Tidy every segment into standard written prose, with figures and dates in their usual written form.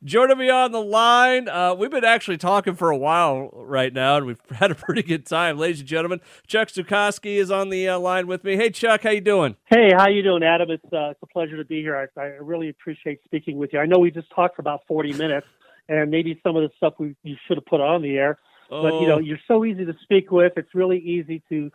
Joining me on the line, we've been actually talking for a while right now, and we've had a pretty good time. Ladies and gentlemen, Chuck Zukowski is on the line with me. Hey, Chuck, how you doing? Hey, how you doing, Adam? It's a pleasure to be here. I really appreciate speaking with you. I know we just talked for about 40 minutes, and maybe some of the stuff you should have put on the air. But, you're so easy to speak with. It's really easy to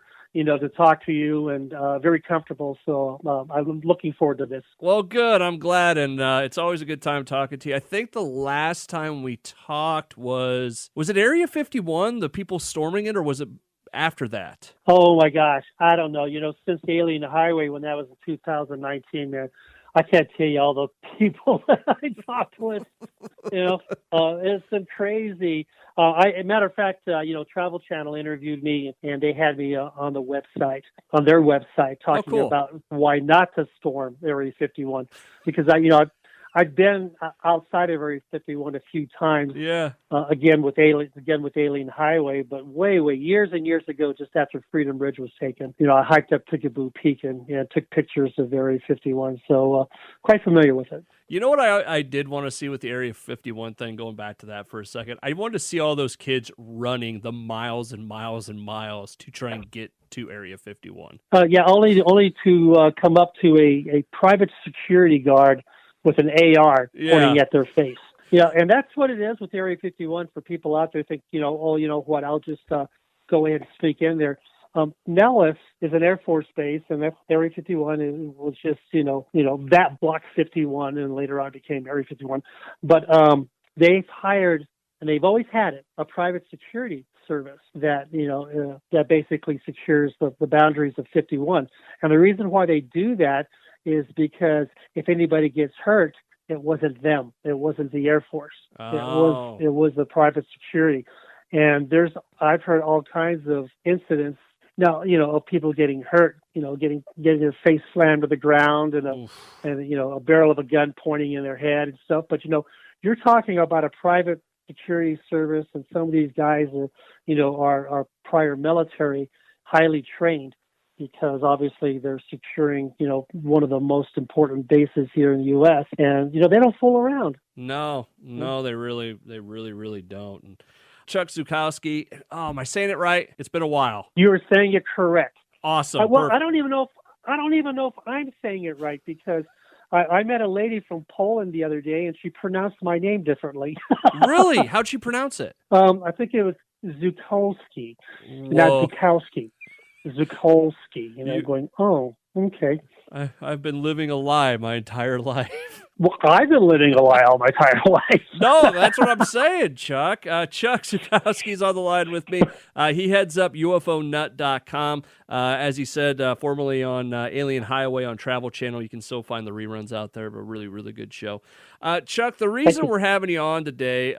talk to you, and very comfortable. So I'm looking forward to this. Well, good. I'm glad, and it's always a good time talking to you. I think the last time we talked was it Area 51, the people storming it, or was it after that? Oh, my gosh. I don't know. Since the Alien Highway, when that was in 2019, man, I can't tell you all the people that I talked with. It's been crazy. Matter of fact, Travel Channel interviewed me, and they had me on their website, talking about why not to storm Area 51, because I've been outside of Area 51 a few times. Yeah. Again with Alien Highway, but way years and years ago, just after Freedom Ridge was taken. I hiked up Peekaboo Peak and took pictures of Area 51, so quite familiar with it. You know what I did want to see with the Area 51 thing, going back to that for a second? I wanted to see all those kids running the miles and miles and miles to try and get to Area 51. Only to come up to a private security guard with an AR pointing at their face. And that's what it is with Area 51 for people out there think, I'll just go ahead and sneak in there. Nellis is an Air Force base, and that Area 51 was just, that Block 51, and later on became Area 51. But they've hired, and they've always had it, a private security service that, that basically secures the boundaries of 51. And the reason why they do that is because if anybody gets hurt, it wasn't them. It wasn't the Air Force. Oh. It was the private security. And I've heard all kinds of incidents now, of people getting hurt, getting their face slammed to the ground and a barrel of a gun pointing in their head and stuff. But you're talking about a private security service, and some of these guys are prior military, highly trained, because obviously they're securing, one of the most important bases here in the U.S. And, they don't fool around. No, they really don't. And Chuck Zukowski, am I saying it right? It's been a while. You were saying it correct. Awesome. I don't even know if I'm saying it right, because I met a lady from Poland the other day, and she pronounced my name differently. Really? How'd she pronounce it? I think it was Zukowski, not Zukowski. Zukowski, going, oh, okay. I've been living a lie my entire life. Well, I've been living a lie all my entire life. No, that's what I'm saying, Chuck. Chuck Zukowski's on the line with me. He heads up UFOnut.com. As he said, formerly on Alien Highway on Travel Channel. You can still find the reruns out there, but really, really good show. Chuck, the reason we're having you on today,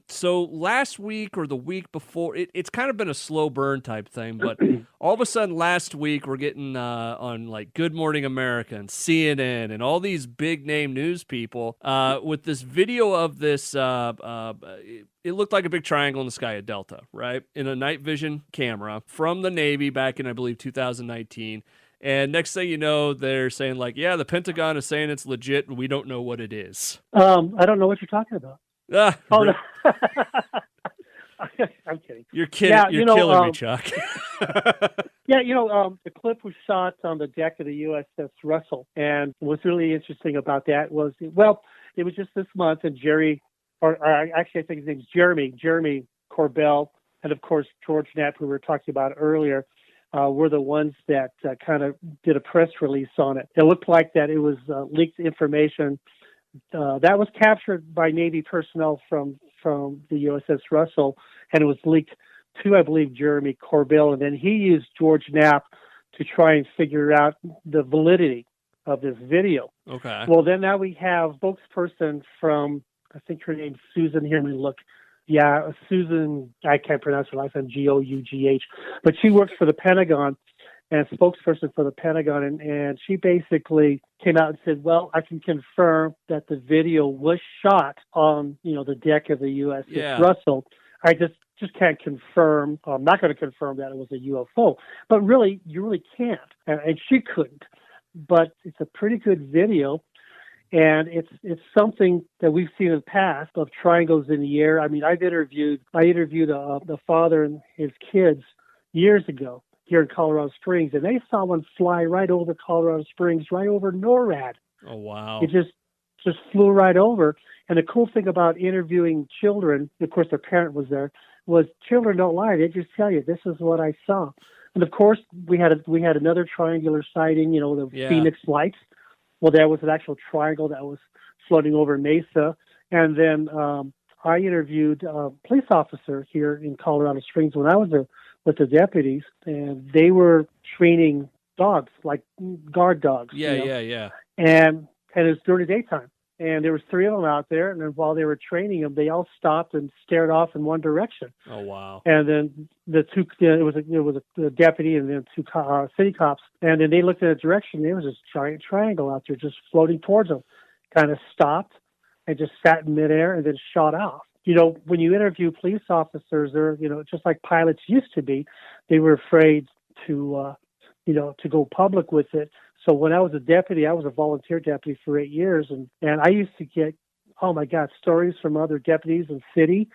so last week or the week before, it's kind of been a slow burn type thing, but all of a sudden last week we're getting on like Good Morning America and CNN and all these big name news people with this video of this, it looked like a big triangle in the sky at Delta, right? In a night vision camera from the Navy back in, I believe, 2019. And next thing you know, they're saying like, yeah, the Pentagon is saying it's legit and we don't know what it is. I don't know what you're talking about. No. I'm kidding. You're kidding. Yeah, you're killing me, Chuck. The clip was shot on the deck of the USS Russell. And what's really interesting about that was, it was just this month, and actually I think his name's Jeremy Corbell, and of course George Knapp, who we were talking about earlier, were the ones that kind of did a press release on it. It looked like that it was leaked information that was captured by Navy personnel from the USS Russell, and it was leaked to, I believe, Jeremy Corbell, and then he used George Knapp to try and figure out the validity of this video. Okay. Well, then now we have spokesperson from, I think her name's Susan. Here, let me look. Yeah, Susan, I can't pronounce her last name, Gough, but she works for the Pentagon and spokesperson for the Pentagon, and she basically came out and said, well, I can confirm that the video was shot on, the deck of the USS Russell. I just can't confirm, I'm not going to confirm that it was a UFO, but really, you really can't, and she couldn't. But it's a pretty good video. And it's something that we've seen in the past of triangles in the air. I mean, I interviewed the father and his kids years ago here in Colorado Springs, and they saw one fly right over Colorado Springs, right over NORAD. Oh, wow. It just flew right over. And the cool thing about interviewing children, of course, their parent was there, was children don't lie. They just tell you, this is what I saw. And of course, we had another triangular sighting, the Phoenix Lights. Well, there was an actual triangle that was floating over Mesa. And then I interviewed a police officer here in Colorado Springs when I was with the deputies, and they were training dogs, like guard dogs. Yeah. And it was during the daytime. And there was 3 of them out there, and then while they were training them, they all stopped and stared off in one direction. Oh, wow. And then the two, it was a deputy and then 2 city cops, and then they looked in a direction. There was this giant triangle out there just floating towards them, kind of stopped and just sat in midair and then shot off. When you interview police officers, they're, just like pilots used to be, they were afraid to go public with it. So when I was a deputy, I was a volunteer deputy for 8 years, and I used to get, oh my God, stories from other deputies in city.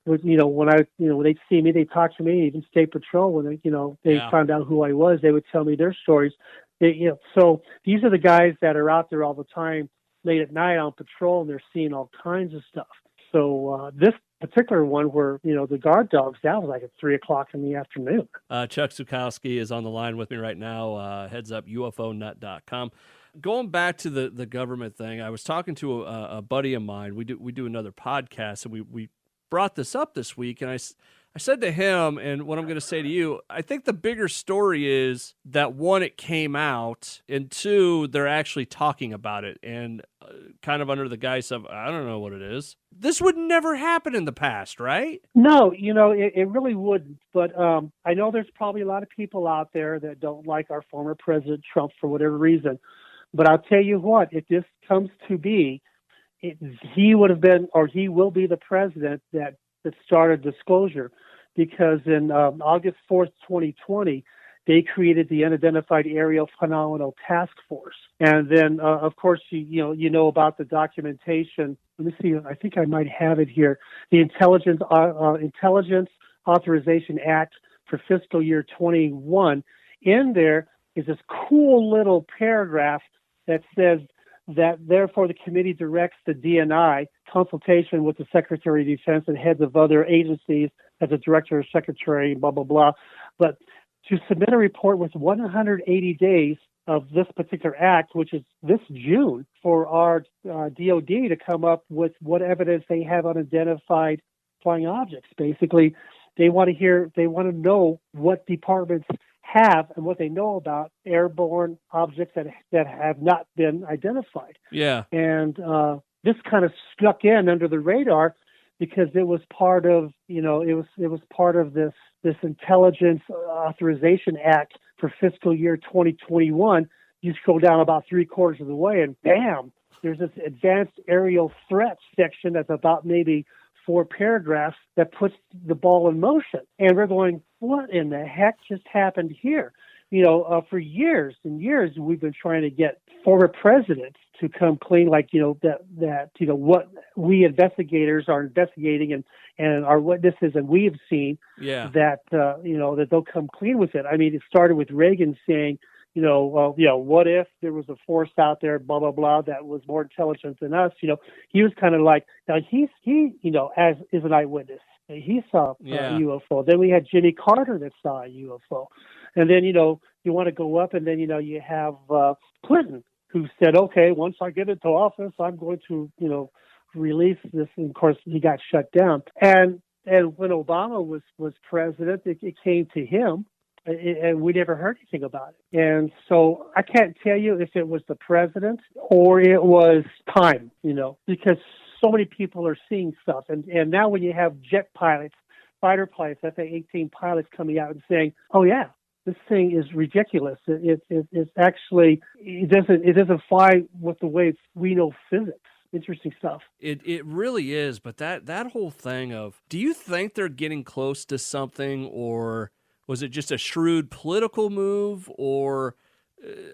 When they'd see me, they'd talk to me, even State Patrol, when they found out who I was, they would tell me their stories. So these are the guys that are out there all the time, late at night on patrol, and they're seeing all kinds of stuff. So this particular one where, the guard dogs, that was like at 3:00 in the afternoon. Chuck Zukowski is on the line with me right now. Heads up UFOnut.com. Going back to the government thing, I was talking to a buddy of mine. We do another podcast, and we brought this up this week, and I said to him, and what I'm going to say to you, I think the bigger story is that, 1, it came out, and 2, they're actually talking about it, and kind of under the guise of, I don't know what it is. This would never happen in the past, right? No, it really wouldn't. But I know there's probably a lot of people out there that don't like our former President Trump for whatever reason. But I'll tell you what, if this comes to be, he would have been, or he will be, the president that started disclosure, because in August 4th, 2020, they created the Unidentified Aerial Phenomenal Task Force. And then, of course, you know about the documentation. Let me see, I think I might have it here. The Intelligence Authorization Act for fiscal year 21. In there is this cool little paragraph that says that, therefore, the committee directs the DNI, consultation with the Secretary of Defense and heads of other agencies as a director or secretary, blah, blah, blah, but to submit a report with 180 days of this particular act, which is this June, for our DOD to come up with what evidence they have on identified flying objects. Basically, they want to know what departments have and what they know about airborne objects that have not been identified. Yeah. And this kind of snuck in under the radar because it was part of, it was part of this Intelligence Authorization Act for fiscal year 2021. You scroll down about 3/4 of the way and bam, there's this advanced aerial threat section that's about maybe 4 paragraphs that puts the ball in motion. And we're going, what in the heck just happened here? For years and years, we've been trying to get former presidents to come clean, like, that what we investigators are investigating and our witnesses and we have seen that they'll come clean with it. I mean, it started with Reagan saying, what if there was a force out there, blah, blah, blah, that was more intelligent than us? He was kind of like, now he as is an eyewitness. He saw a UFO. Then we had Jimmy Carter that saw a UFO. And then, you want to go up and then, you have Clinton, who said, okay, once I get into office, I'm going to, release this. And of course, he got shut down. And when Obama was president, it came to him. And we never heard anything about it. And so I can't tell you if it was the president or it was time, because so many people are seeing stuff. And now when you have jet pilots, fighter pilots, F-18 pilots coming out and saying, oh, yeah, this thing is ridiculous. It's actually, it doesn't fly with the way we know physics. Interesting stuff. It really is. But that whole thing of, do you think they're getting close to something, or was it just a shrewd political move, or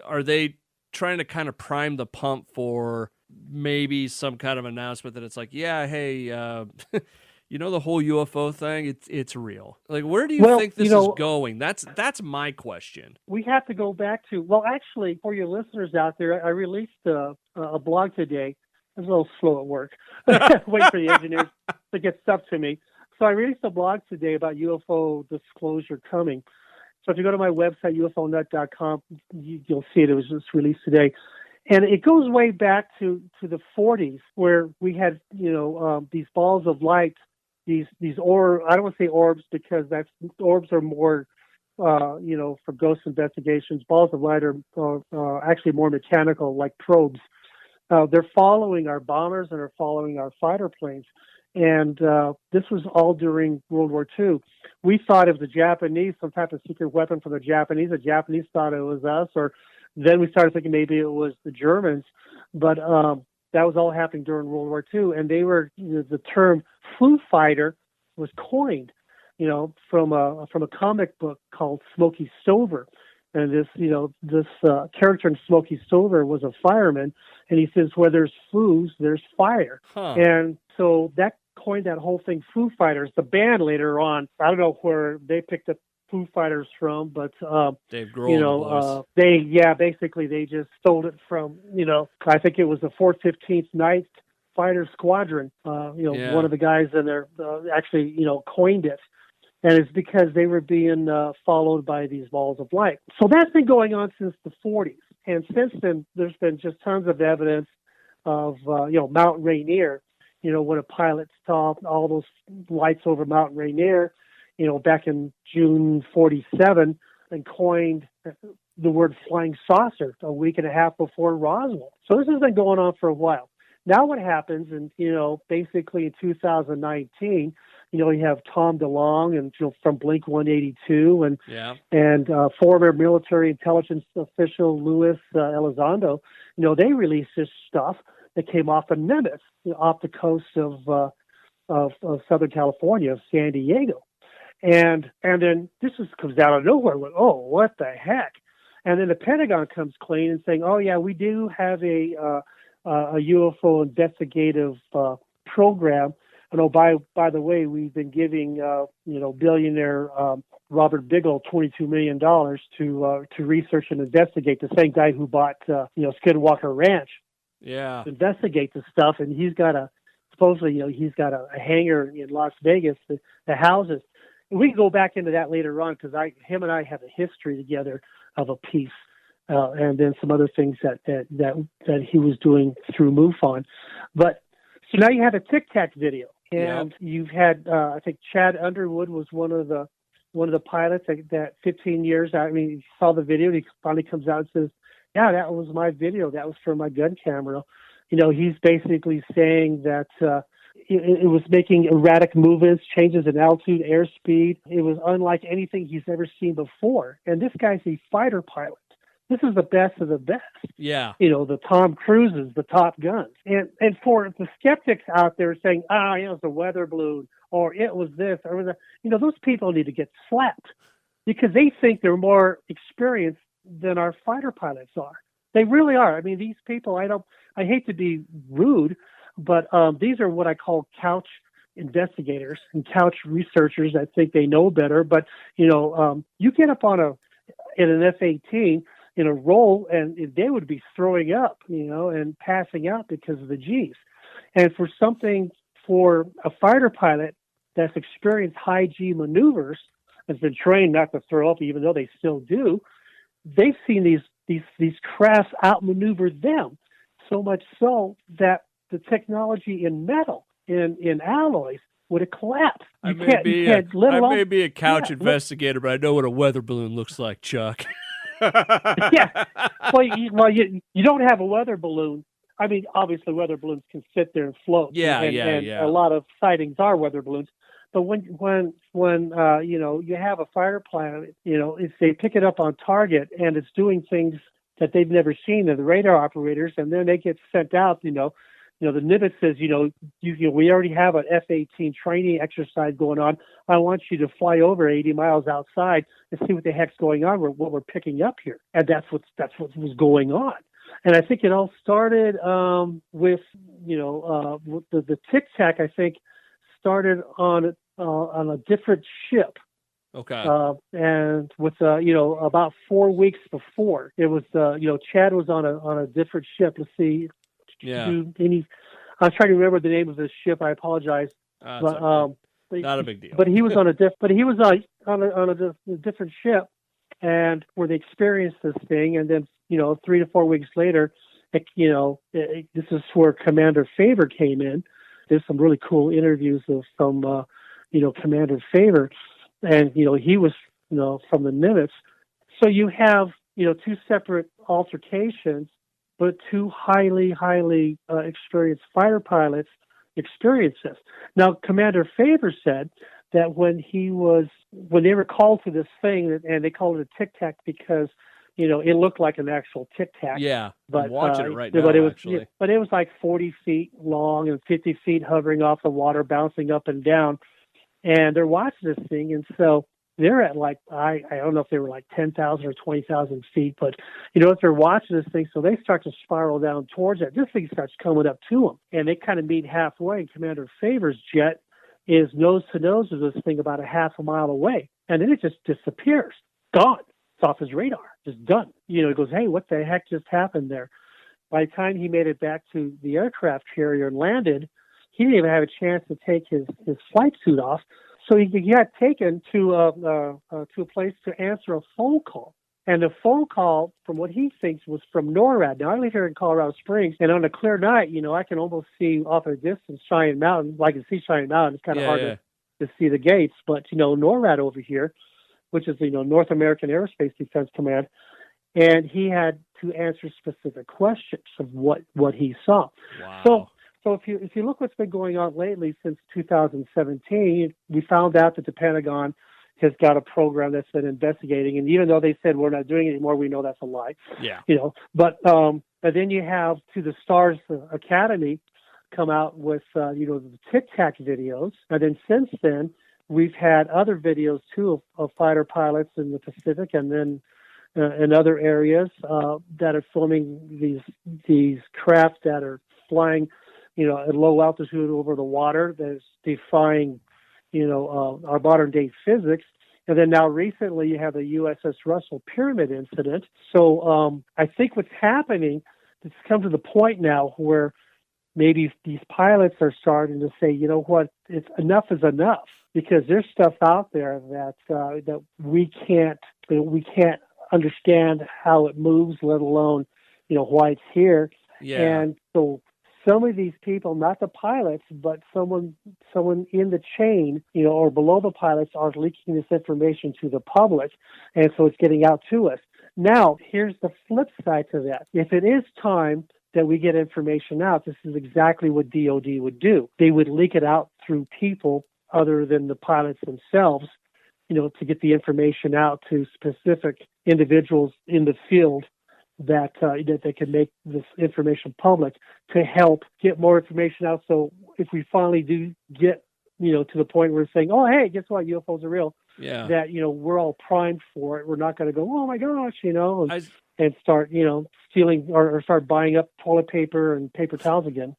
are they trying to kind of prime the pump for maybe some kind of announcement that it's like, yeah, hey, the whole UFO thing, it's real. Like, where do you think this is going? That's my question. We have to go back to, well, actually, for your listeners out there, I released a blog today. I was a little slow at work. Wait for the engineers to get stuff to me. So I released a blog today about UFO disclosure coming. So if you go to my website, ufonut.com, you'll see it. It was just released today. And it goes way back to the 40s, where we had, these balls of light, these orbs. I don't want to say orbs because orbs are more, for ghost investigations. Balls of light are actually more mechanical, like probes. They're following our bombers and are following our fighter planes. And this was all during World War II. We thought it was the Japanese, some type of secret weapon from the Japanese. The Japanese thought it was us, or then we started thinking maybe it was the Germans. But that was all happening during World War II. And they were, the term foo fighter was coined, from a comic book called Smokey Stover. And this character in Smokey Stover was a fireman, and he says, where there's foos, there's fire. Huh. And so that coined that whole thing, Foo Fighters. The band later on, I don't know where they picked up Foo Fighters from, but Dave Grohl, basically they just stole it from, I think it was the 415th Night Fighter Squadron. One of the guys in there actually, coined it. And it's because they were being followed by these balls of light. So that's been going on since the 40s. And since then, there's been just tons of evidence of, Mount Rainier, when a pilot saw all those lights over Mount Rainier, back in June 47, and coined the word flying saucer a week and a half before Roswell. So this has been going on for a while. Now what happens, and, basically in 2019, you have Tom DeLonge and from Blink 182 and former military intelligence official Luis Elizondo. They released this stuff that came off of Nimitz, off the coast of Southern California, of San Diego, and then this comes out of nowhere. Like, oh, what the heck? And then the Pentagon comes clean and saying, oh yeah, we do have a UFO investigative program. And by the way, we've been giving billionaire Robert Biggle $22 million to research and investigate, the same guy who bought Skinwalker Ranch. Yeah, to investigate the stuff, and he's got a hangar in Las Vegas that houses. And we can go back into that later on because him and I have a history together of a piece. And then some other things that he was doing through MUFON. But so now you have a Tic Tac video, and you've had I think Chad Underwood was one of the pilots that 15 years. I mean, he saw the video, and he finally comes out and says, "Yeah, that was my video. That was from my gun camera." He's basically saying that it was making erratic movements, changes in altitude, airspeed. It was unlike anything he's ever seen before. And this guy's a fighter pilot. This is the best of the best. Yeah. The Tom Cruises, the Top Guns. And for the skeptics out there saying, it was a weather balloon, or it was this, or that, those people need to get slapped because they think they're more experienced than our fighter pilots are. They really are. I mean, these people, I hate to be rude, but these are what I call couch investigators and couch researchers that think they know better. But, you get up in an F-18 in a roll, and they would be throwing up, and passing out because of the G's. And for a fighter pilot that's experienced high G maneuvers, has been trained not to throw up, even though they still do, they've seen these crafts outmaneuver them, so much so that the technology in metal, in alloys, would have collapsed. I may be a couch investigator, but I know what a weather balloon looks like, Chuck. Yeah. Well, you don't have a weather balloon. I mean, obviously, weather balloons can sit there and float. Yeah. A lot of sightings are weather balloons. But when you have a fighter pilot, if they pick it up on target and it's doing things that they've never seen, to the radar operators, and then they get sent out, the Nimitz says, we already have an F-18 training exercise going on. I want you to fly over 80 miles outside and see what the heck's going on, what we're picking up here. And that's what was going on. And I think it all started with, with the Tic Tac. I think started on a different ship. Okay. And with about 4 weeks before, it was Chad was on a different ship. Let's see. Yeah. I'm trying to remember the name of this ship. I apologize. But okay. Not a big deal. But he was on a different ship, and where they experienced this thing, and then 3 to 4 weeks later, this is where Commander Favor came in. There's some really cool interviews from Commander Favor, and he was from the Nimitz. So you have two separate altercations, but two highly experienced fighter pilots experienced this. Now, Commander Favor said that when they were called to this thing, and they called it a Tic Tac because it looked like an actual Tic Tac. Yeah, but I'm watching it right now. But it was, actually, but it was like 40 feet long and 50 feet hovering off the water, bouncing up and down. And they're watching this thing, and so they're at I don't know if they were like 10,000 or 20,000 feet, but if they're watching this thing, so they start to spiral down towards it. This thing starts coming up to them, and they kind of meet halfway. And Commander Favor's jet is nose to nose with this thing about a half a mile away, and then it just disappears, gone. It's off his radar, just done. He goes, "Hey, what the heck just happened there?" By the time he made it back to the aircraft carrier and landed, he didn't even have a chance to take his flight suit off. So he got taken to a place to answer a phone call. And the phone call, from what he thinks, was from NORAD. Now, I live here in Colorado Springs, and on a clear night, I can almost see off a distance Cheyenne Mountain. Well, I can see Cheyenne Mountain. It's kind of hard to see the gates. But, NORAD over here, which is, North American Aerospace Defense Command, and he had to answer specific questions of what he saw. Wow. So if you look what's been going on lately since 2017, we found out that the Pentagon has got a program that's been investigating, and even though they said we're not doing it anymore, we know that's a lie. Yeah. But then you have To the Stars Academy come out with the Tic Tac videos, and then since then we've had other videos too of fighter pilots in the Pacific, and then in other areas that are filming these craft that are flying at low altitude over the water, that's defying, our modern day physics. And then now recently you have the USS Russell Pyramid incident. So I think what's happening, it's come to the point now where maybe these pilots are starting to say, it's enough is enough, because there's stuff out there that we can't understand how it moves, let alone, why it's here. Yeah. And so some of these people, not the pilots, but someone in the chain, or below the pilots, are leaking this information to the public, and so it's getting out to us. Now, here's the flip side to that. If it is time that we get information out, this is exactly what DOD would do. They would leak it out through people other than the pilots themselves, to get the information out to specific individuals in the field that they can make this information public to help get more information out. So if we finally do get, to the point where we're saying, oh, hey, guess what? UFOs are real. Yeah. That, we're all primed for it. We're not going to go, oh my gosh, and start, stealing or start buying up toilet paper and paper towels again.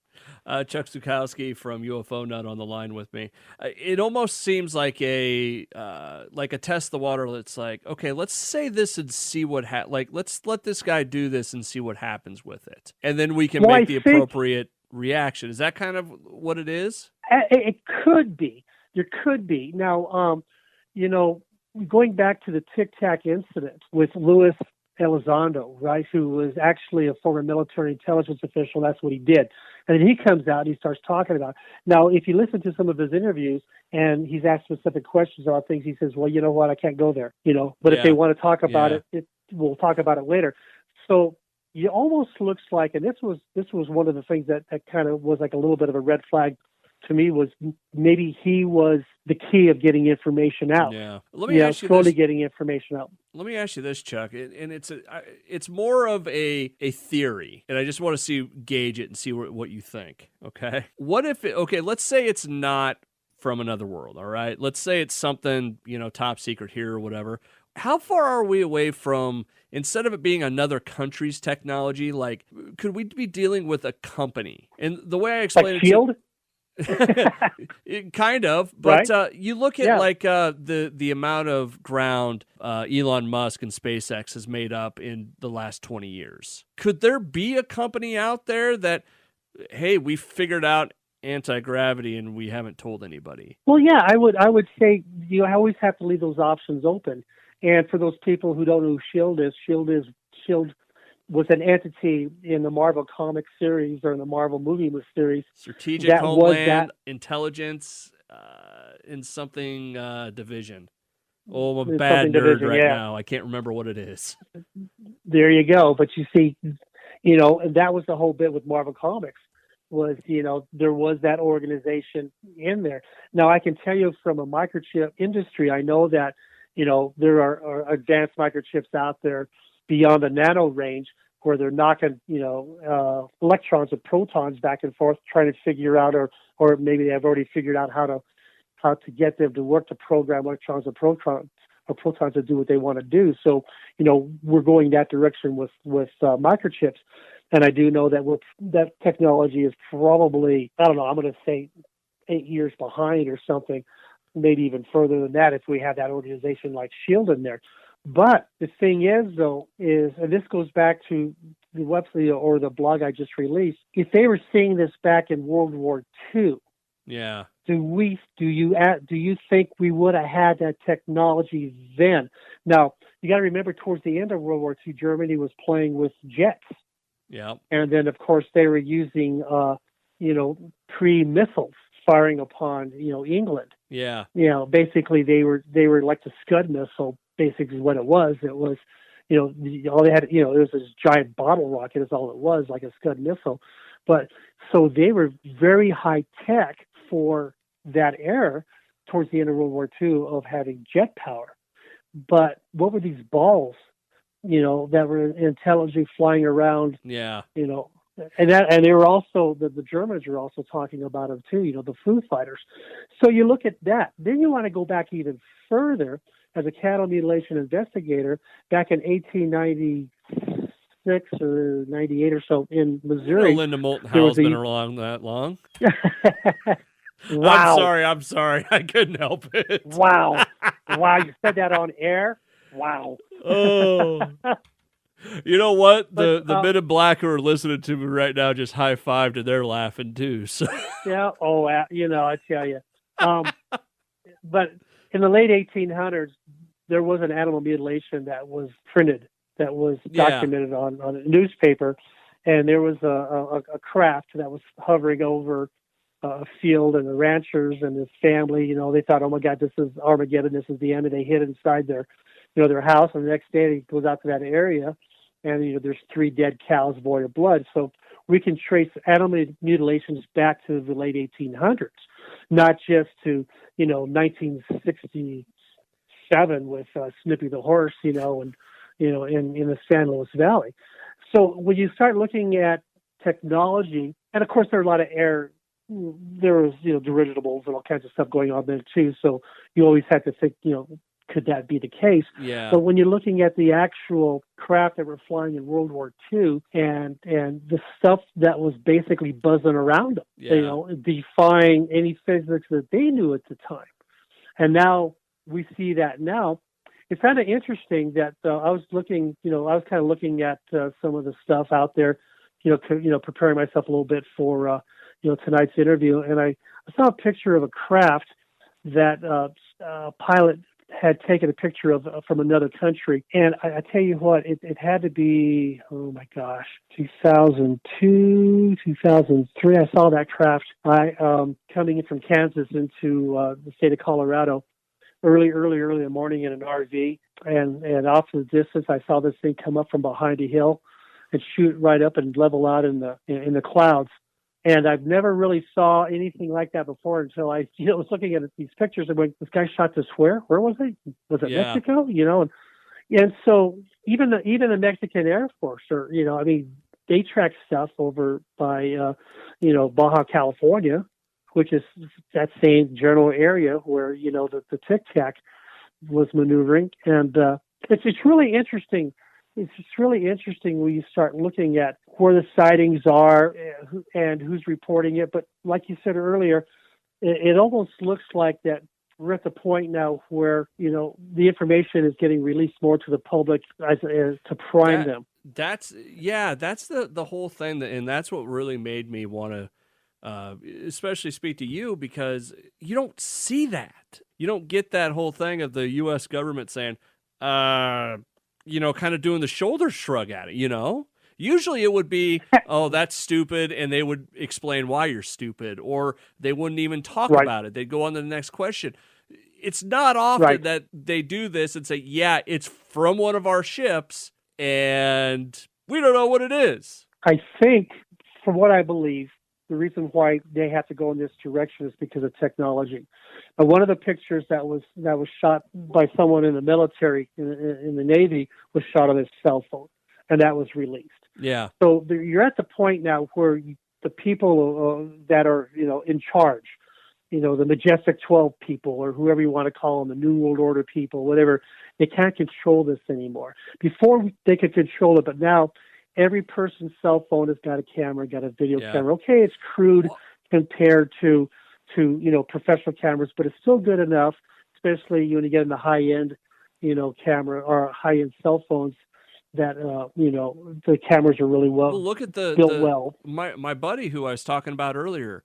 Chuck Zukowski from UFO Nut on the line with me. It almost seems like a test the water. It's like, okay, let's say this and see what let's let this guy do this and see what happens with it, and then we can make the appropriate reaction. Is that kind of what it is? It could be. There could be. Now, going back to the Tic Tac incident with Louis Elizondo, right, who was actually a former military intelligence official. That's what he did. And then he comes out and he starts talking about it. Now, if you listen to some of his interviews and he's asked specific questions about things, he says, well, you know what, I can't go there, but if they want to talk about it, we'll talk about it later. So it almost looks like, and this was one of the things that kind of was like a little bit of a red flag to me, was maybe he was the key of getting information out. Yeah. Let me ask you this. Getting information out. Let me ask you this, Chuck, and it's more of a theory, and I just want to gauge it and see what you think. Okay. What if let's say it's not from another world. All right. Let's say it's something, top secret here or whatever. How far are we away from, instead of it being another country's technology, like, could we be dealing with a company? And the way I explain Like it Shield, kind of, but right? you look at Yeah. like the amount of ground Elon Musk and SpaceX has made up in the last 20 years. Could there be a company out there that, hey, we figured out anti-gravity and we haven't told anybody? Well, yeah, I would say you always have to leave those options open. And for those people who don't know who Shield was an entity in the Marvel comic series or in the Marvel movie series Strategic that was Homeland that Intelligence in something division. Oh, I'm a bad something nerd division. right Yeah, now. I can't remember what it is. there you go. But you see, and that was the whole bit with Marvel Comics was, there was that organization in there. Now, I can tell you from a microchip industry, I know that, there are advanced microchips out there beyond the nano range where they're knocking, electrons or protons back and forth, trying to figure out, or maybe they've already figured out how to get them to work to program electrons or protons to do what they want to do. So, we're going that direction with microchips. And I do know that that technology is probably, I don't know, I'm going to say 8 years behind or something, maybe even further than that if we have that organization like SHIELD in there. But the thing is, though, and this goes back to the website or the blog I just released, if they were seeing this back in World War II, Yeah. do you think we would have had that technology then? Now, you got to remember, towards the end of World War II, Germany was playing with jets. Yeah. And then, of course, they were using, pre-missiles firing upon, England. Yeah. Basically they were like the Scud missile, basically what it was. It was, all they had, it was this giant bottle rocket is all it was, like a Scud missile. But so they were very high tech for that era towards the end of World War II of having jet power. But what were these balls, that were intelligently flying around? Yeah. And they were also, the Germans were also talking about them too, the Foo Fighters. So you look at that. Then you want to go back even further as a cattle mutilation investigator back in 1896 or 98 or so in Missouri. Linda Moulton Howell's been around that long. Wow. I'm sorry. I couldn't help it. Wow. You said that on air? Wow. Oh. You know what? But, the men in black who are listening to me right now just high-fived and they're laughing too. So. Yeah. Oh, I tell you. But in the late 1800s, there was an animal mutilation that was printed, that was documented on a newspaper, and there was a craft that was hovering over a field, and the ranchers and his family, they thought, oh my God, this is Armageddon, this is the end, and they hid inside their house. And the next day, he goes out to that area, and there's 3 dead cows void of blood. So we can trace animal mutilations back to the late 1800s, not just to 1967 with Snippy the horse, and in the San Luis Valley. So when you start looking at technology, and of course there are a lot of there was dirigibles and all kinds of stuff going on there too. So you always have to think, could that be the case? Yeah. But when you're looking at the actual craft that were flying in World War II and the stuff that was basically buzzing around them, defying any physics that they knew at the time. And now we see that now. It's kind of interesting that I was kind of looking at some of the stuff out there, preparing myself a little bit for, tonight's interview. And I saw a picture of a craft that a pilot had taken a picture of from another country. And I tell you what, it had to be, oh my gosh, 2002, 2003. I saw that craft coming in from Kansas into the state of Colorado early in the morning in an RV. And off in the distance, I saw this thing come up from behind a hill and shoot right up and level out in the clouds. And I've never really saw anything like that before until I was looking at these pictures and going, this guy shot this where? Where was it? Was it Mexico? And so even the Mexican Air Force, or they track stuff over by Baja California, which is that same general area where the Tic Tac was maneuvering, and it's really interesting. It's just really interesting when you start looking at where the sightings are and who's reporting it. But like you said earlier, it almost looks like that we're at the point now where, the information is getting released more to the public as to prime them. That's the whole thing. And that's what really made me want to especially speak to you, because you don't see that. You don't get that whole thing of the U.S. government saying, kind of doing the shoulder shrug at it, Usually it would be, oh, that's stupid, and they would explain why you're stupid, or they wouldn't even talk about it. They'd go on to the next question. It's not often that they do this and say, yeah, it's from one of our ships, and we don't know what it is. I think, from what I believe, the reason why they have to go in this direction is because of technology. One of the pictures that was shot by someone in the military, in the Navy, was shot on his cell phone, and that was released. Yeah. So you're at the point now where the people that are, in charge, the Majestic 12 people, or whoever you want to call them, the New World Order people, whatever, they can't control this anymore. Before they could control it, but now every person's cell phone has got a camera, got a video camera. Okay, it's crude compared to professional cameras, but it's still good enough, especially when you get in the high-end, camera or high-end cell phones, that the cameras are really well look at built well. My buddy who I was talking about earlier,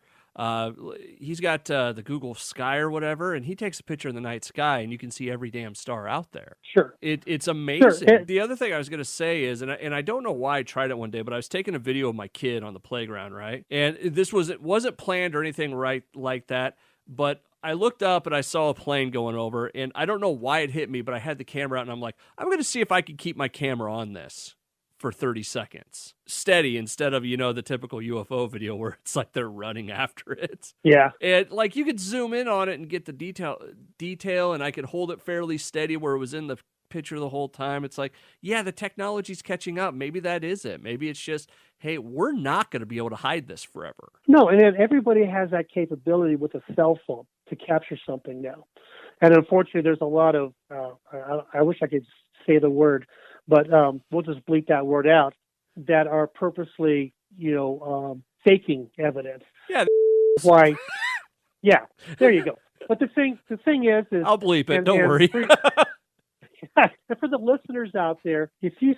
he's got the Google Sky or whatever, and he takes a picture of the night sky, and you can see every damn star out there. Sure, it's amazing. Sure. The other thing I was going to say is, and I don't know why I tried it one day, but I was taking a video of my kid on the playground, right? And it wasn't planned or anything like that, but I looked up and I saw a plane going over, and I don't know why it hit me, but I had the camera out, and I'm like, I'm going to see if I can keep my camera on this for 30 seconds steady, instead of, the typical UFO video where it's like they're running after it. Yeah. And like you could zoom in on it and get the detail, and I could hold it fairly steady where it was in the picture the whole time. It's like, yeah, the technology's catching up. Maybe that is it. Maybe it's just, hey, we're not going to be able to hide this forever. No, and then everybody has that capability with a cell phone to capture something now. And unfortunately, there's a lot of, I wish I could say the word, but we'll just bleep that word out, that are purposely, faking evidence. Yeah. Why? Yeah, there you go. But the thing is I'll bleep it. Don't worry. For the listeners out there, if you're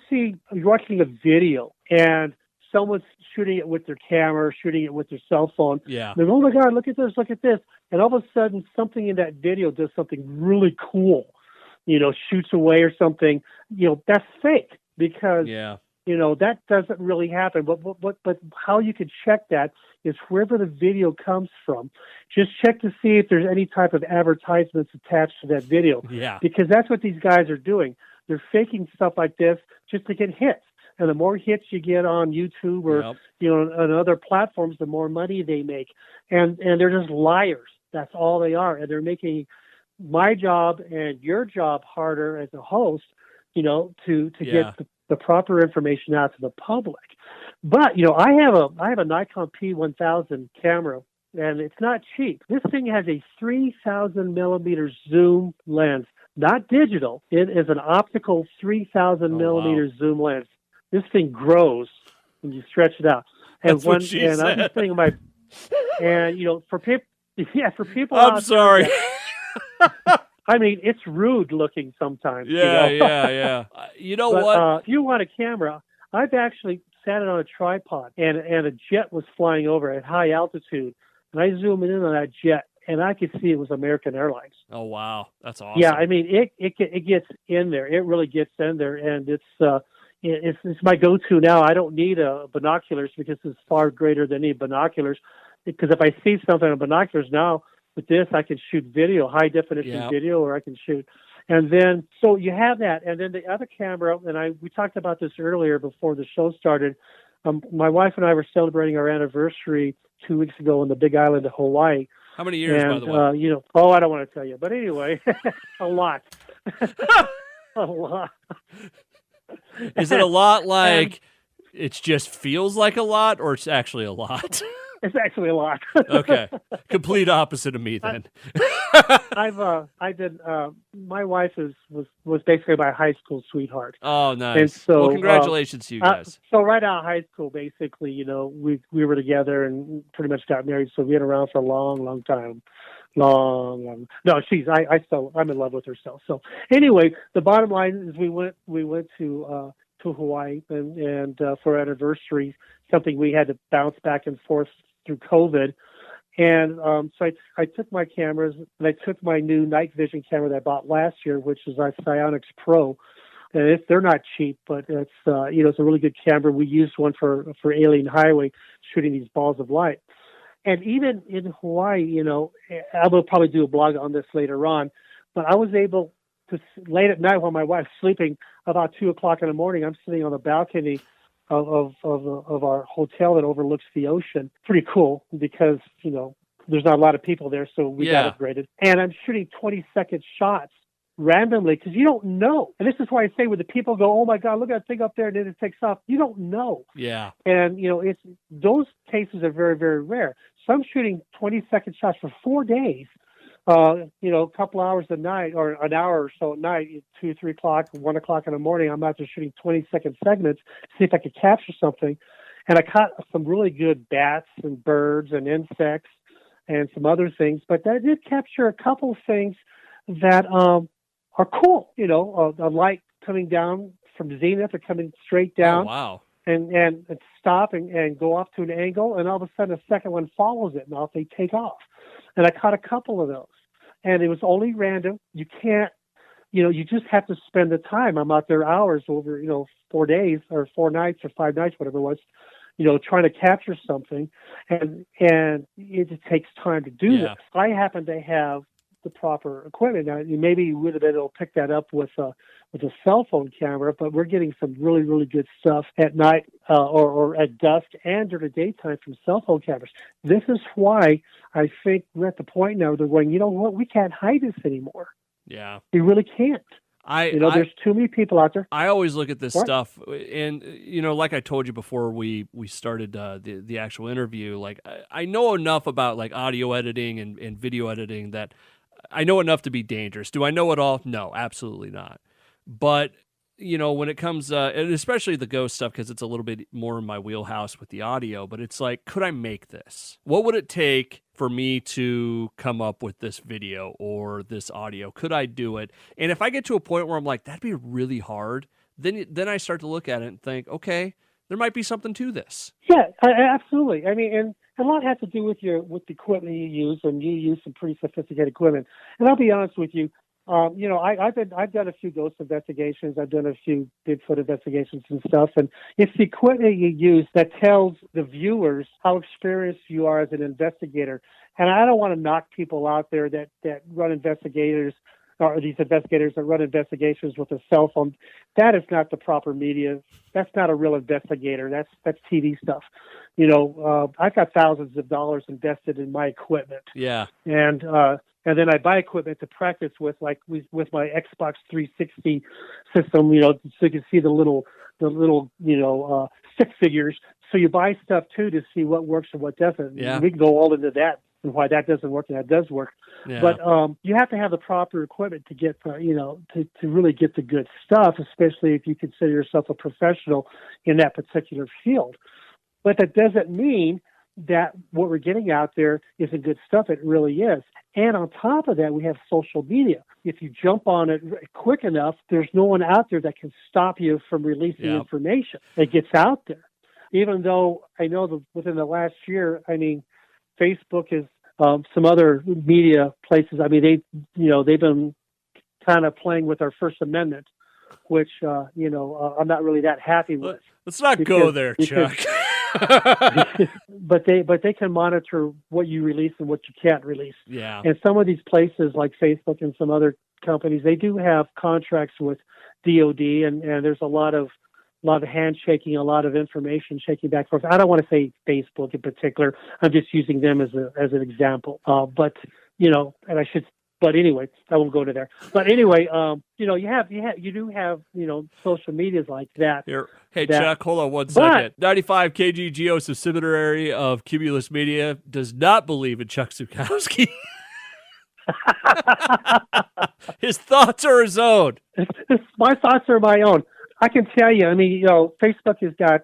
watching a video and someone's shooting it with their camera, shooting it with their cell phone, yeah, they're, oh my God, look at this, and all of a sudden something in that video does something really cool, shoots away or something, that's fake, because that doesn't really happen. But how you can check that is wherever the video comes from, just check to see if there's any type of advertisements attached to that video. Yeah. Because that's what these guys are doing. They're faking stuff like this just to get hits. And the more hits you get on YouTube or, on other platforms, the more money they make. And they're just liars. That's all they are. And they're making my job and your job harder as a host, to get the proper information out to the public. But, I have a Nikon P1000 camera, and it's not cheap. This thing has a 3,000 millimeter zoom lens, not digital. It is an optical 3,000 millimeter zoom lens. This thing grows when you stretch it out. And That's what she said. I'm just thinking for people. I'm sorry. I mean, it's rude looking sometimes. Yeah. What? If you want a camera, I've actually sat it on a tripod, and a jet was flying over at high altitude, and I zoomed in on that jet, and I could see it was American Airlines. Oh wow, that's awesome. Yeah, I mean, it gets in there. It really gets in there, and it's my go-to now. I don't need binoculars, because it's far greater than any binoculars. Because if I see something on binoculars now, with this, I can shoot video, high definition video, or I can shoot. And then, so you have that. And then the other camera, and we talked about this earlier before the show started. My wife and I were celebrating our anniversary 2 weeks ago on the Big Island of Hawaii. How many years, by the way? I don't want to tell you. But anyway, a lot. A lot. Is it a lot like it just feels like a lot, or it's actually a lot? It's actually a lot. Okay. Complete opposite of me then. I've been my wife was basically my high school sweetheart. Oh, nice. And so, well, congratulations to you guys. So right out of high school, basically, we were together and pretty much got married. So we been around for a long time. Long. No, I'm in love with her still. So anyway, the bottom line is we went to Hawaii and for our anniversary, something we had to bounce back and forth through COVID. And so I took my cameras and I took my new night vision camera that I bought last year, which is our Psionics Pro. And they're not cheap, but it's it's a really good camera. We used one for Alien Highway, shooting these balls of light. And even in Hawaii, I will probably do a blog on this later on, but I was able to, late at night while my wife's sleeping, about 2:00 in the morning, I'm sitting on the balcony of our hotel that overlooks the ocean. Pretty cool because, there's not a lot of people there, so we got upgraded. And I'm shooting 20-second shots randomly because you don't know. And this is why I say when the people go, oh my God, look at that thing up there, and then it takes off. You don't know. Yeah. And, it's those cases are very, very rare. So I'm shooting 20-second shots for 4 days, a couple hours a night or an hour or so at night, 2, 3 o'clock, 1:00 in the morning. I'm out there shooting 20-second segments, see if I could capture something. And I caught some really good bats and birds and insects and some other things. But I did capture a couple things that are cool. A light coming down from zenith or coming straight down. Oh, wow. And stop and go off to an angle, and all of a sudden a second one follows it, and off they take off. And I caught a couple of those. And it was only random. You can't, you just have to spend the time. I'm out there hours over, 4 days or 4 nights or 5 nights, whatever it was, trying to capture something. And it takes time to do this. I happen to have the proper equipment. Now, maybe you would have been able to pick that up with a cell phone camera, but we're getting some really, really good stuff at night or at dusk and during the daytime from cell phone cameras. This is why I think we're at the point now they're going, you know what, we can't hide this anymore. Yeah. We really can't. There's too many people out there. I always look at this stuff, and like I told you before we started the actual interview, like I know enough about like audio editing and video editing that I know enough to be dangerous. Do I know it all? No, absolutely not. But when it comes, and especially the ghost stuff, because it's a little bit more in my wheelhouse with the audio, but it's like, could I make this? What would it take for me to come up with this video or this audio? Could I do it? And if I get to a point where I'm like, that'd be really hard, then I start to look at it and think, okay, there might be something to this. Yeah, absolutely. I mean, and a lot has to do with the equipment you use, and you use some pretty sophisticated equipment. And I'll be honest with you, I've done a few ghost investigations. I've done a few Bigfoot investigations and stuff. And it's the equipment you use that tells the viewers how experienced you are as an investigator. And I don't want to knock people out there that run investigators, or these investigators that run investigations with a cell phone. That is not the proper media. That's not a real investigator. That's TV stuff. I've got thousands of dollars invested in my equipment. Yeah. And then I buy equipment to practice with, like with my Xbox 360 system, so you can see the little stick figures. So you buy stuff too to see what works and what doesn't. Yeah. We can go all into that and why that doesn't work and that does work. Yeah. But you have to have the proper equipment to get to really get the good stuff, especially if you consider yourself a professional in that particular field. But that doesn't mean that what we're getting out there isn't good stuff. It really is. And on top of that, we have social media. If you jump on it quick enough, there's no one out there that can stop you from releasing information. It gets out there. Even though I know that within the last year, Facebook is some other media places. They've been kind of playing with our First Amendment, which I'm not really that happy with. Let's not go there, Chuck. but they can monitor what you release and what you can't release. Yeah. And some of these places like Facebook and some other companies, they do have contracts with DOD, and there's a lot of handshaking, a lot of information shaking back and forth. I don't want to say Facebook in particular. I'm just using them as an example. And I should. But anyway, I won't go to there. But anyway, you do have social medias like that. Here. Hey, Chuck, hold on one second. 95 kg Geo subsidiary of Cumulus Media does not believe in Chuck Zukowski. His thoughts are his own. My thoughts are my own. I can tell you, I mean, Facebook has got,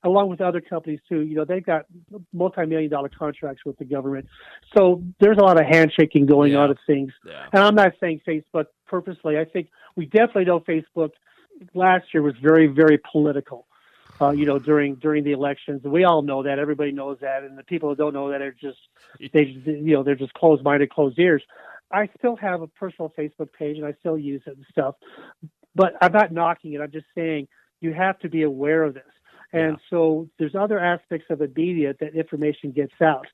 along with other companies too, they've got multi-million-dollar contracts with the government. So there's a lot of handshaking going on of things. Yeah. And I'm not saying Facebook purposely. I think we definitely know Facebook last year was very, very political. During the elections, and we all know that. Everybody knows that, and the people who don't know that are just they're just closed-minded, closed ears. I still have a personal Facebook page, and I still use it and stuff. But I'm not knocking it. I'm just saying you have to be aware of this. And so there's other aspects of the media that information gets out,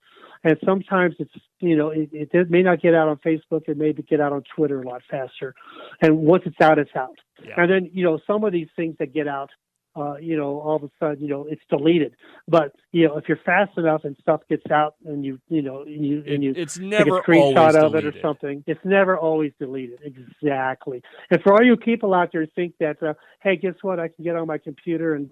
and sometimes it's it may not get out on Facebook. It may get out on Twitter a lot faster. And once it's out, it's out. Yeah. And then some of these things that get out. All of a sudden, it's deleted. But if you're fast enough and stuff gets out, and it's take never a screenshot always of deleted. it or something, it's never always deleted. Exactly. And for all you people out there who think that, hey, guess what? I can get on my computer and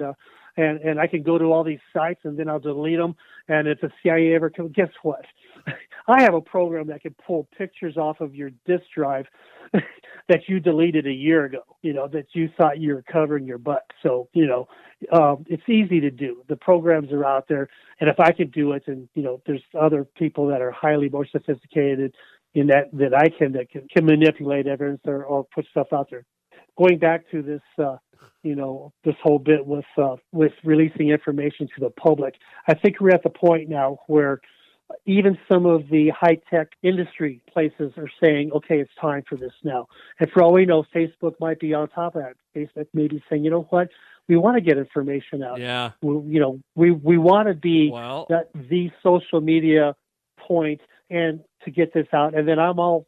I can go to all these sites and then I'll delete them. And if the CIA ever comes, guess what? I have a program that can pull pictures off of your disk drive that you deleted a year ago, that you thought you were covering your butt. So, it's easy to do. The programs are out there. And if I can do it, and, there's other people that are highly more sophisticated in that I can manipulate evidence or put stuff out there. Going back to this, this whole bit with releasing information to the public, I think we're at the point now where even some of the high-tech industry places are saying, okay, it's time for this now. And for all we know, Facebook might be on top of that. Facebook may be saying, you know what, we want to get information out. Yeah. We want to be the social media point and to get this out. And then I'm all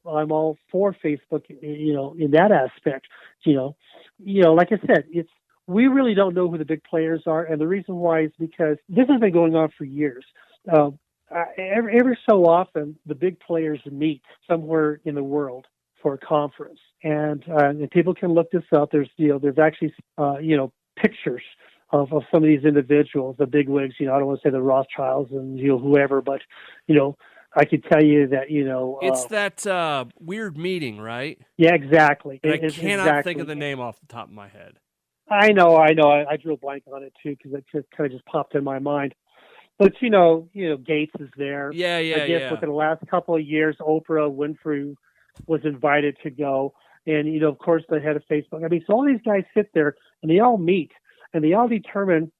for Facebook, in that aspect. Like I said, we really don't know who the big players are. And the reason why is because this has been going on for years. Every so often, the big players meet somewhere in the world for a conference, and people can look this up. There's actually pictures of some of these individuals, the bigwigs. I don't want to say the Rothschilds and whoever, but I could tell you that it's that weird meeting, right? Yeah, exactly. And I cannot think of the name off the top of my head. I know. I drew a blank on it too because it kind of just popped in my mind. But Gates is there. Yeah. I guess within the last couple of years, Oprah Winfrey was invited to go, and of course, the head of Facebook. I mean, so all these guys sit there and they all meet and they all determine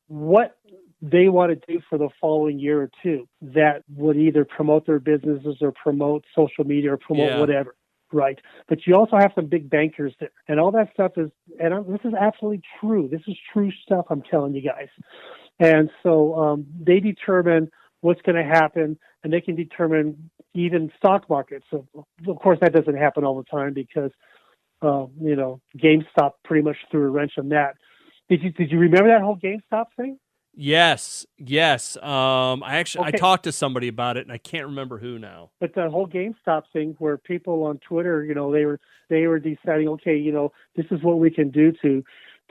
what they want to do for the following year or two that would either promote their businesses or promote social media or promote whatever. Right. But you also have some big bankers there, and all that stuff is, this is absolutely true. This is true stuff. I'm telling you guys. And so they determine what's going to happen, and they can determine even stock markets. So, of course, that doesn't happen all the time because, GameStop pretty much threw a wrench on that. Did you remember that whole GameStop thing? Yes. I talked to somebody about it, and I can't remember who now. But the whole GameStop thing, where people on Twitter, they were deciding, okay, this is what we can do to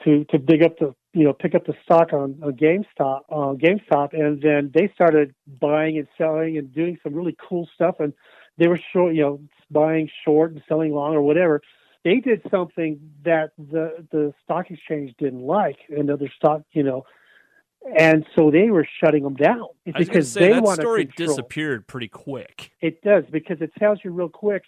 dig up the pick up the stock on GameStop, and then they started buying and selling and doing some really cool stuff, and they were short, buying short and selling long or whatever. They did something that the stock exchange didn't like, and other stock, and so they were shutting them down. I was because say, they that want story to control. Disappeared pretty quick. It does, because it tells you real quick.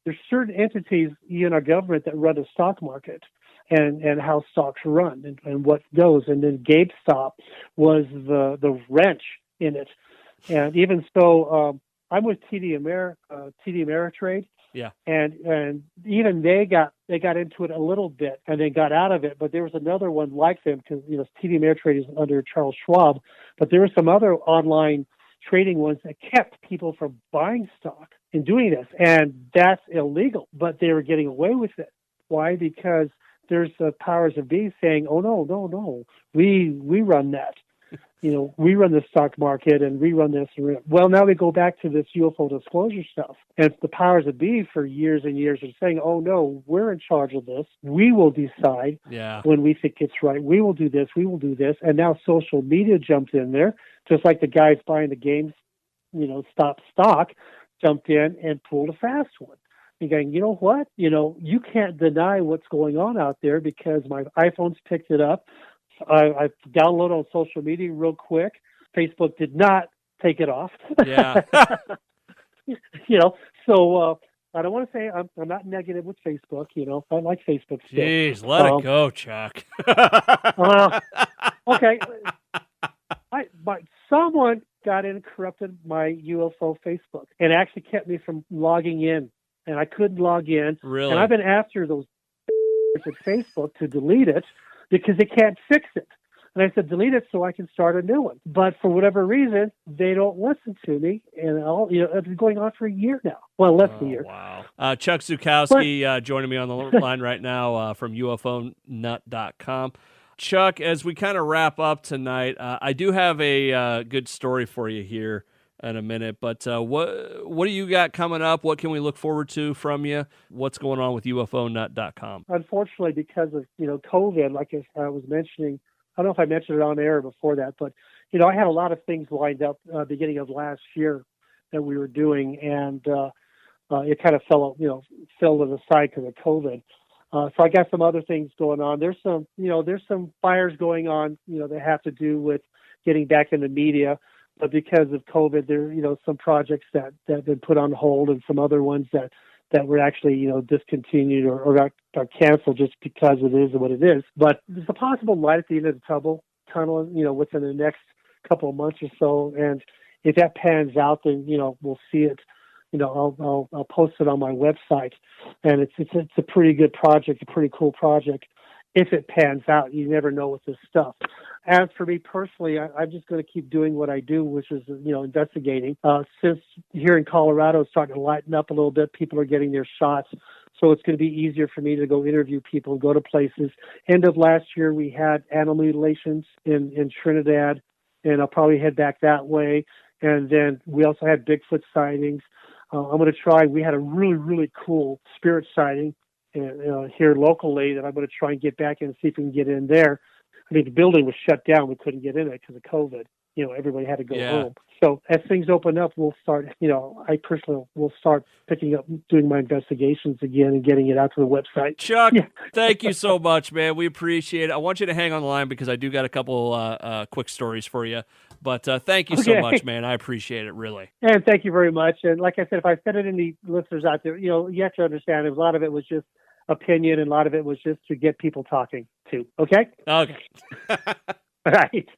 There's certain entities in our government that run the stock market and how stocks run and what goes. And then GameStop was the wrench in it. And even so, I'm with TD Ameritrade. Yeah. And even they got into it a little bit and they got out of it. But there was another one like them because TD Ameritrade is under Charles Schwab. But there were some other online trading ones that kept people from buying stock and doing this, and that's illegal. But they were getting away with it. Why? Because there's the powers of be saying, "Oh no, we run that." We run the stock market and we run this. Well, now we go back to this UFO disclosure stuff. And the powers that be for years and years are saying, oh, no, we're in charge of this. We will decide when we think it's right. We will do this. We will do this. And now social media jumped in there, just like the guys buying the games, stop stock. jumped in and pulled a fast one. And going, you know what? You can't deny what's going on out there because my iPhone's picked it up. I downloaded on social media real quick. Facebook did not take it off. Yeah. So I don't want to say I'm not negative with Facebook. I like Facebook still. Jeez, let it go, Chuck. Okay. But someone got in and corrupted my UFO Facebook and actually kept me from logging in, and I couldn't log in. Really? And I've been after those at Facebook to delete it because they can't fix it. And I said, delete it so I can start a new one. But for whatever reason, they don't listen to me. And it's been going on for a year now. Well, less than a year. Wow. Chuck Zukowski joining me on the line right now from UFOnut.com. Chuck, as we kind of wrap up tonight, I do have a good story for you here in a minute. But what do you got coming up? What can we look forward to from you? What's going on with UFOnut.com? Unfortunately, because of COVID, like I was mentioning, I don't know if I mentioned it on air before that, but I had a lot of things lined up beginning of last year that we were doing, and it kind of fell to the side because of COVID. So I got some other things going on. There's some fires going on, that have to do with getting back in the media, but because of COVID, there some projects that have been put on hold, and some other ones that were actually, discontinued or are canceled just because it is what it is. But there's a possible light at the end of the tunnel, within the next couple of months or so. And if that pans out, then, we'll see it. I'll post it on my website. And it's a pretty good project, a pretty cool project. If it pans out, you never know with this stuff. As for me personally, I'm just going to keep doing what I do, which is, investigating. Since here in Colorado, it's starting to lighten up a little bit. People are getting their shots. So it's going to be easier for me to go interview people and go to places. End of last year, we had animal mutilations in Trinidad, and I'll probably head back that way. And then we also had Bigfoot sightings. I'm going to try. We had a really, really cool spirit sighting here locally that I'm going to try and get back in and see if we can get in there. I mean, the building was shut down. We couldn't get in it because of COVID. Everybody had to go home. So as things open up, we'll start, I personally will start picking up, doing my investigations again and getting it out to the website. Chuck, thank you so much, man. We appreciate it. I want you to hang on the line because I do got a couple quick stories for you. But thank you so much, man. I appreciate it, really. And thank you very much. And like I said, if I said it any listeners out there, you have to understand a lot of it was just opinion and a lot of it was just to get people talking too. Okay? Okay. All right.